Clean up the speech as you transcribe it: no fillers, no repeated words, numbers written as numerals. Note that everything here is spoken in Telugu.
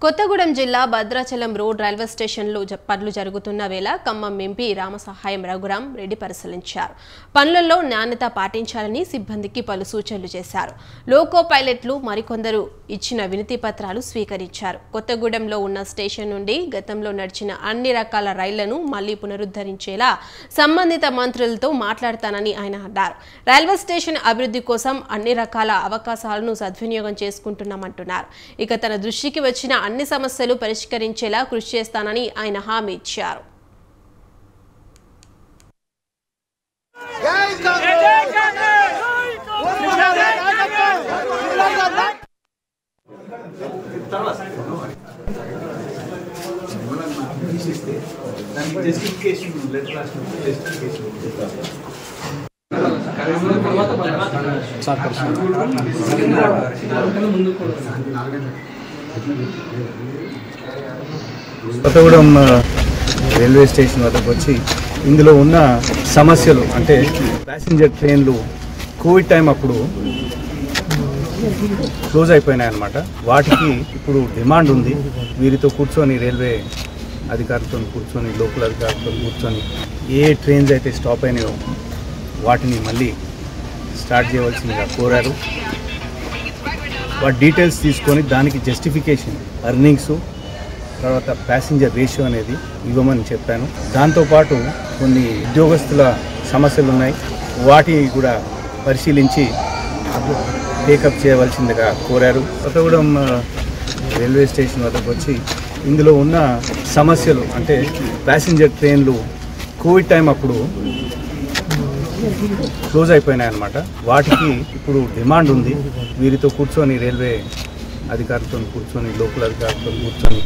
కొత్తగూడెం జిల్లా భద్రాచలం రోడ్ రైల్వే స్టేషన్లో పనులు జరుగుతున్న వేళ ఖమ్మం ఎంపీ రామసహాయం రఘురాం రెడ్డి పరిశీలించారు. పనులలో నాణ్యత పాటించాలని సిబ్బందికి పలు సూచనలు చేశారు. లోకో పైలట్లు మరికొందరు ఇచ్చిన వినతి పత్రాలు స్వీకరించారు. కొత్తగూడెంలో ఉన్న స్టేషన్ నుండి గతంలో నడిచిన అన్ని రకాల రైళ్లను మళ్లీ పునరుద్ధరించేలా సంబంధిత మంత్రులతో మాట్లాడతానని ఆయన అన్నారు. రైల్వే స్టేషన్ అభివృద్ధి కోసం అన్ని రకాల అవకాశాలను సద్వినియోగం చేసుకుంటున్నామంటున్నారు. ఇక తన దృష్టికి వచ్చిన అన్ని సమస్యలు పరిష్కరించేలా కృషి చేస్తానని ఆయన హామీ ఇచ్చారు. కొత్తగూడెం రైల్వే స్టేషన్ వద్దకు వచ్చి ఇందులో ఉన్న సమస్యలు అంటే ప్యాసింజర్ ట్రైన్లు కోవిడ్ టైం అప్పుడు క్లోజ్ అయిపోయినాయి అన్నమాట. వాటికి ఇప్పుడు డిమాండ్ ఉంది. వీరితో కూర్చొని రైల్వే అధికారులతో కూర్చొని లోకల్ అధికారులతో కూర్చొని ఏ ట్రైన్స్ అయితే స్టాప్ అయినాయో వాటిని మళ్ళీ స్టార్ట్ చేయవలసిందిగా కోరారు. వాటి డీటెయిల్స్ తీసుకొని దానికి జస్టిఫికేషన్ ఎర్నింగ్స్ తర్వాత ప్యాసింజర్ రేషియో అనేది ఇవ్వమని చెప్పాను. దాంతోపాటు కొన్ని ఉద్యోగస్తుల సమస్యలు ఉన్నాయి, వాటిని కూడా పరిశీలించి టేకప్ చేయవలసిందిగా కోరారు. కొత్తగూడెం రైల్వే స్టేషన్ వద్దకు వచ్చి ఇందులో ఉన్న సమస్యలు అంటే ప్యాసింజర్ ట్రైన్లు కోవిడ్ టైం అప్పుడు క్లోజ్ అయిపోయినాయి అన్నమాట. వాటికి ఇప్పుడు డిమాండ్ ఉంది. వీరితో కూర్చొని రైల్వే అధికారులతో కూర్చొని లోకల్ అధికారులతో కూర్చొని